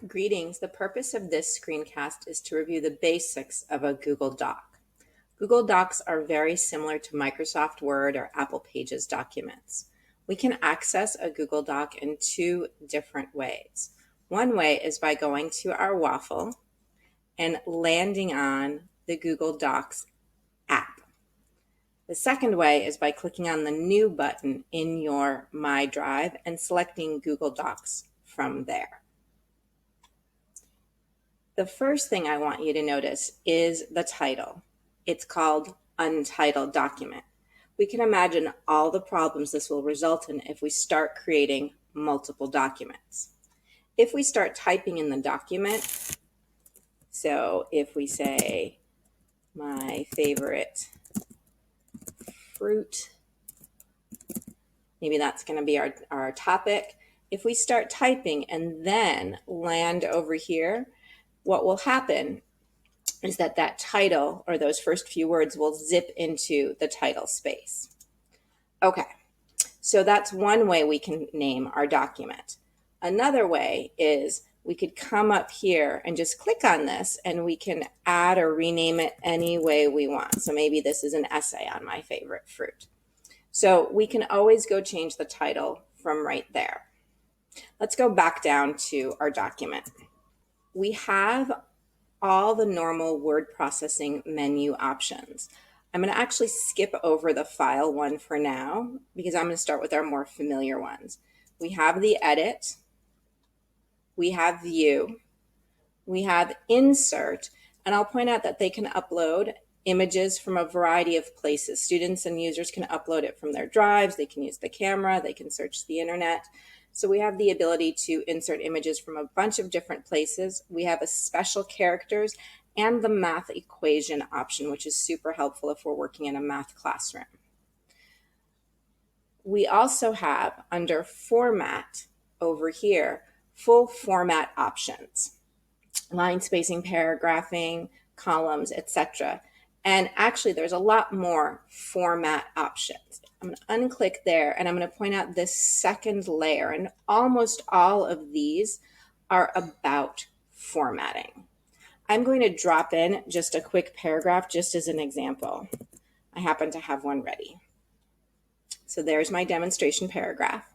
Greetings. The purpose of this screencast is to review the basics of a Google Doc. Google Docs are very similar to Microsoft Word or Apple Pages documents. We can access a Google Doc in two different ways. One way is by going to our waffle and landing on the Google Docs app. The second way is by clicking on the New button in your My Drive and selecting Google Docs from there. The first thing I want you to notice is the title. It's called Untitled Document. We can imagine all the problems this will result in if we start creating multiple documents. If we start typing in the document, so if we say my favorite fruit, maybe that's going to be our topic. If we start typing and then land over here, what will happen is that title or those first few words will zip into the title space. Okay, so that's one way we can name our document. Another way is we could come up here and just click on this and we can add or rename it any way we want. So maybe this is an essay on my favorite fruit. So we can always go change the title from right there. Let's go back down to our document. We have all the normal word processing menu options. I'm going to actually skip over the file one for now because I'm going to start with our more familiar ones. We have the edit, we have view, we have insert, and I'll point out that they can upload images from a variety of places. Students and users can upload it from their drives, they can use the camera, they can search the internet. So we have the ability to insert images from a bunch of different places. We have a special characters and the math equation option, which is super helpful if we're working in a math classroom. We also have under format over here, full format options, line spacing, paragraphing, columns, etc. And actually there's a lot more format options. I'm going to unclick there and I'm going to point out this second layer, and almost all of these are about formatting. I'm going to drop in just a quick paragraph just as an example. I happen to have one ready. So there's my demonstration paragraph.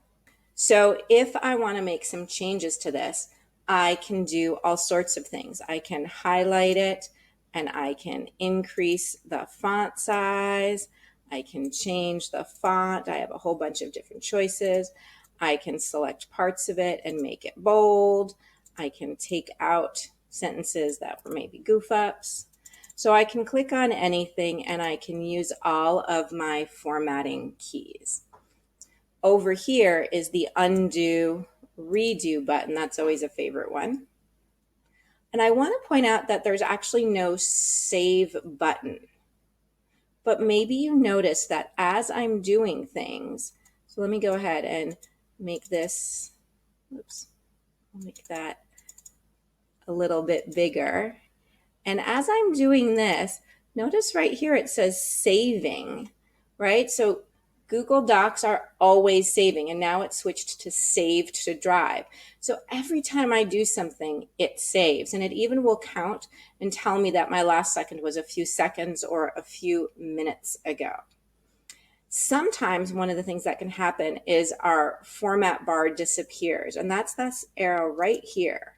So if I want to make some changes to this, I can do all sorts of things. I can highlight it and I can increase the font size. I can change the font. I have a whole bunch of different choices. I can select parts of it and make it bold. I can take out sentences that were maybe goof ups. So I can click on anything and I can use all of my formatting keys. Over here is the undo, redo button. That's always a favorite one. And I want to point out that there's actually no save button. But maybe you notice that as I'm doing things, so let me go ahead and make this, oops, I'll make that a little bit bigger. And as I'm doing this, notice right here it says saving, right? So Google Docs are always saving, and now it's switched to saved to drive. So every time I do something, it saves, and it even will count and tell me that my last second was a few seconds or a few minutes ago. Sometimes one of the things that can happen is our format bar disappears, and that's this arrow right here.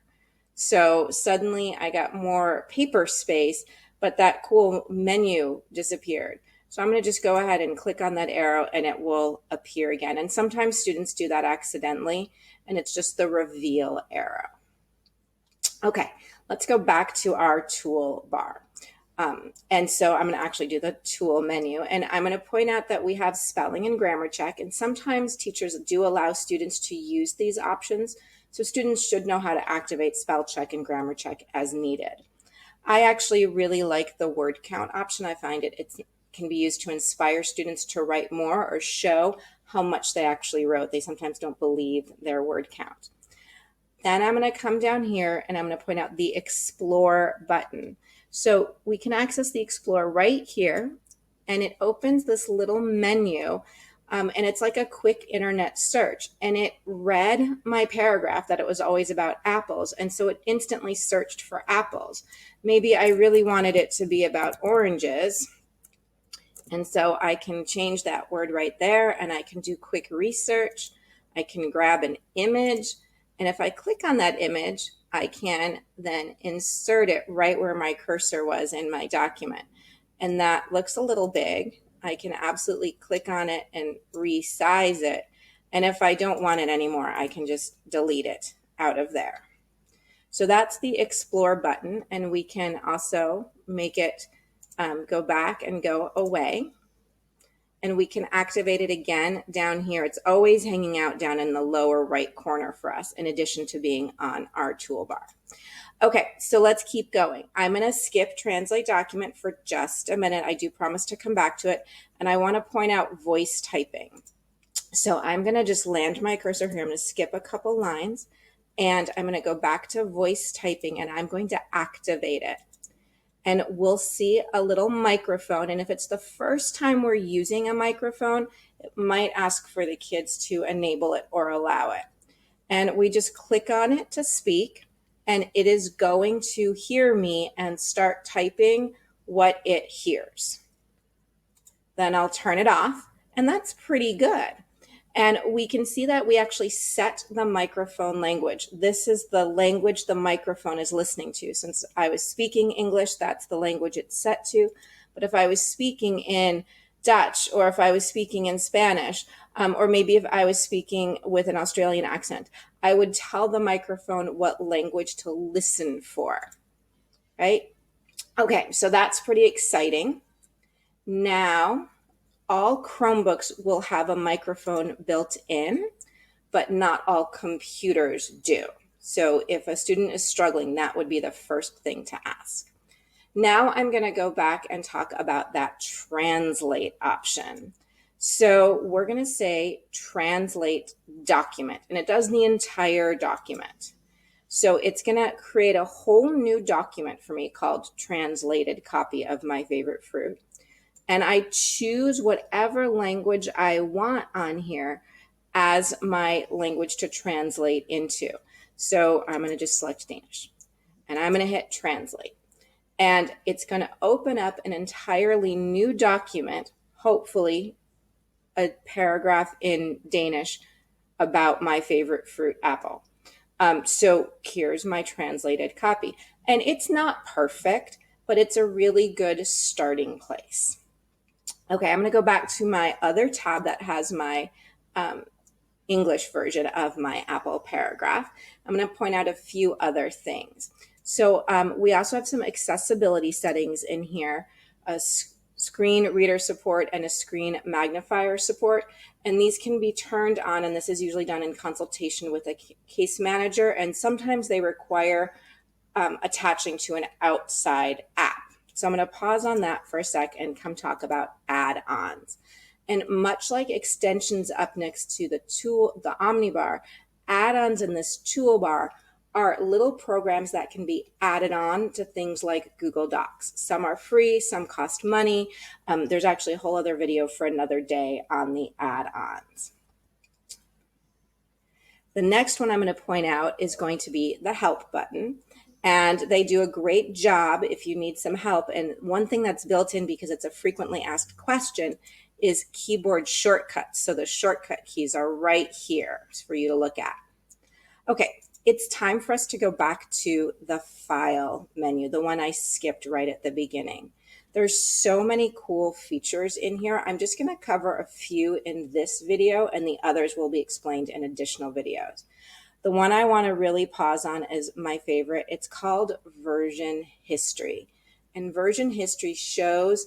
So suddenly I got more paper space, but that cool menu disappeared. So I'm going to just go ahead and click on that arrow and it will appear again. And sometimes students do that accidentally, and it's just the reveal arrow. Okay, let's go back to our toolbar. And so I'm going to actually do the tool menu, and I'm going to point out that we have spelling and grammar check, and sometimes teachers do allow students to use these options. So students should know how to activate spell check and grammar check as needed. I actually really like the word count option. I find it can be used to inspire students to write more or show how much they actually wrote. They sometimes don't believe their word count. Then I'm going to come down here and I'm going to point out the Explore button. So we can access the Explore right here, and it opens this little menu And it's like a quick internet search. And it read my paragraph that it was always about apples. And so it instantly searched for apples. Maybe I really wanted it to be about oranges. And so I can change that word right there, and I can do quick research. I can grab an image. And if I click on that image, I can then insert it right where my cursor was in my document. And that looks a little big. I can absolutely click on it and resize it. And if I don't want it anymore, I can just delete it out of there. So that's the Explore button, and we can also make it go back and go away. And we can activate it again down here. It's always hanging out down in the lower right corner for us, in addition to being on our toolbar. Okay, so let's keep going. I'm going to skip Translate Document for just a minute. I do promise to come back to it. And I want to point out voice typing. So I'm going to just land my cursor here. I'm going to skip a couple lines. And I'm going to go back to voice typing, and I'm going to activate it. And we'll see a little microphone. And if it's the first time we're using a microphone, it might ask for the kids to enable it or allow it. And we just click on it to speak, and it is going to hear me and start typing what it hears. Then I'll turn it off, and that's pretty good. And we can see that we actually set the microphone language. This is the language the microphone is listening to. Since I was speaking English, that's the language it's set to. But if I was speaking in Dutch, or if I was speaking in Spanish, or maybe if I was speaking with an Australian accent, I would tell the microphone what language to listen for, right? Okay, so that's pretty exciting. Now, all Chromebooks will have a microphone built in, but not all computers do. So if a student is struggling, that would be the first thing to ask. Now I'm going to go back and talk about that translate option. So we're going to say translate document, and it does the entire document. So it's going to create a whole new document for me called translated copy of my favorite fruit. And I choose whatever language I want on here as my language to translate into. So I'm going to just select Danish, and I'm going to hit translate. And it's going to open up an entirely new document, hopefully a paragraph in Danish about my favorite fruit, apple. So here's my translated copy. And it's not perfect, but it's a really good starting place. Okay, I'm going to go back to my other tab that has my English version of my Apple paragraph. I'm going to point out a few other things. So we also have some accessibility settings in here, a screen reader support and a screen magnifier support. And these can be turned on, and this is usually done in consultation with a case manager. And sometimes they require attaching to an outside app. So I'm going to pause on that for a sec and come talk about add-ons. And much like extensions up next to the Omnibar, add-ons in this toolbar are little programs that can be added on to things like Google Docs. Some are free, some cost money. There's actually a whole other video for another day on the add-ons. The next one I'm going to point out is going to be the help button. And they do a great job if you need some help. And one thing that's built in, because it's a frequently asked question, is keyboard shortcuts. So the shortcut keys are right here for you to look at. Okay, it's time for us to go back to the File menu, the one I skipped right at the beginning. There's so many cool features in here. I'm just going to cover a few in this video, and the others will be explained in additional videos. The one I want to really pause on is my favorite. It's called Version History. And Version History shows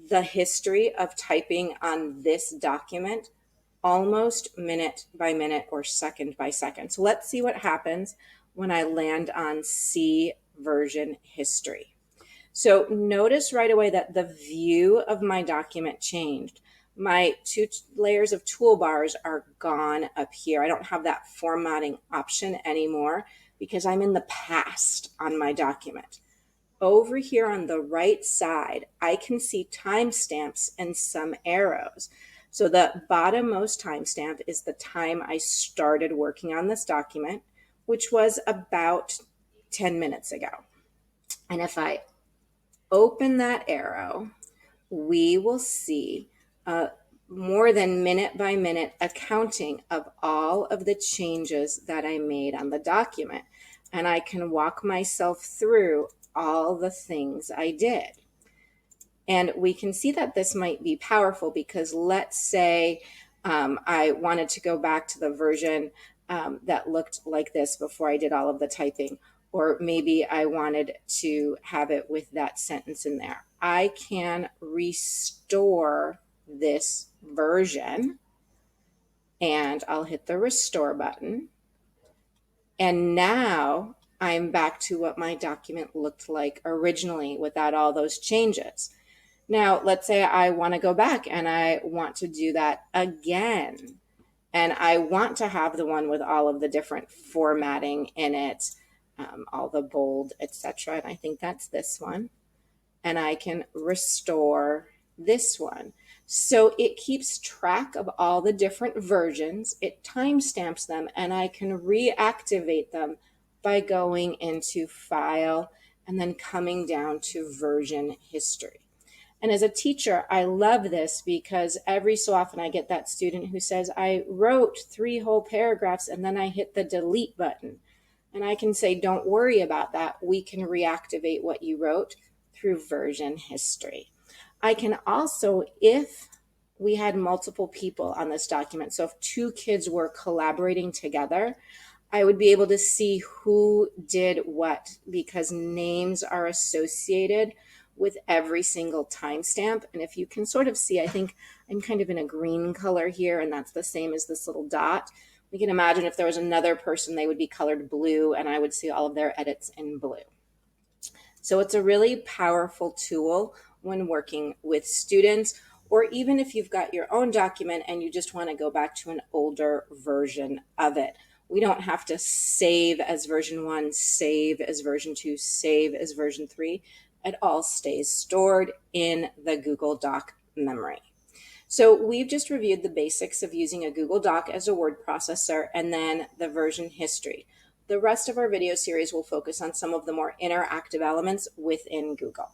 the history of typing on this document almost minute by minute or second by second. So let's see what happens when I land on See Version History. So notice right away that the view of my document changed. My two layers of toolbars are gone up here. I don't have that formatting option anymore because I'm in the past on my document. Over here on the right side, I can see timestamps and some arrows. So the bottommost timestamp is the time I started working on this document, which was about 10 minutes ago. And if I open that arrow, we will see more than minute by minute accounting of all of the changes that I made on the document. And I can walk myself through all the things I did. And we can see that this might be powerful because let's say I wanted to go back to the version that looked like this before I did all of the typing, or maybe I wanted to have it with that sentence in there. I can restore this version, and I'll hit the restore button. And now I'm back to what my document looked like originally without all those changes. Now, let's say I want to go back and I want to do that again. And I want to have the one with all of the different formatting in it, all the bold, etc. And I think that's this one. And I can restore this one. So it keeps track of all the different versions, it timestamps them, and I can reactivate them by going into File and then coming down to Version History. And as a teacher, I love this because every so often I get that student who says, I wrote 3 whole paragraphs and then I hit the delete button. And I can say, don't worry about that. We can reactivate what you wrote through version history. I can also, if we had multiple people on this document, so if 2 kids were collaborating together, I would be able to see who did what because names are associated with every single timestamp. And if you can sort of see, I think I'm kind of in a green color here, and that's the same as this little dot. We can imagine if there was another person, they would be colored blue, and I would see all of their edits in blue. So it's a really powerful tool when working with students, or even if you've got your own document and you just want to go back to an older version of it. We don't have to save as version 1, save as version 2, save as version 3. It all stays stored in the Google Doc memory. So we've just reviewed the basics of using a Google Doc as a word processor and then the version history. The rest of our video series will focus on some of the more interactive elements within Google.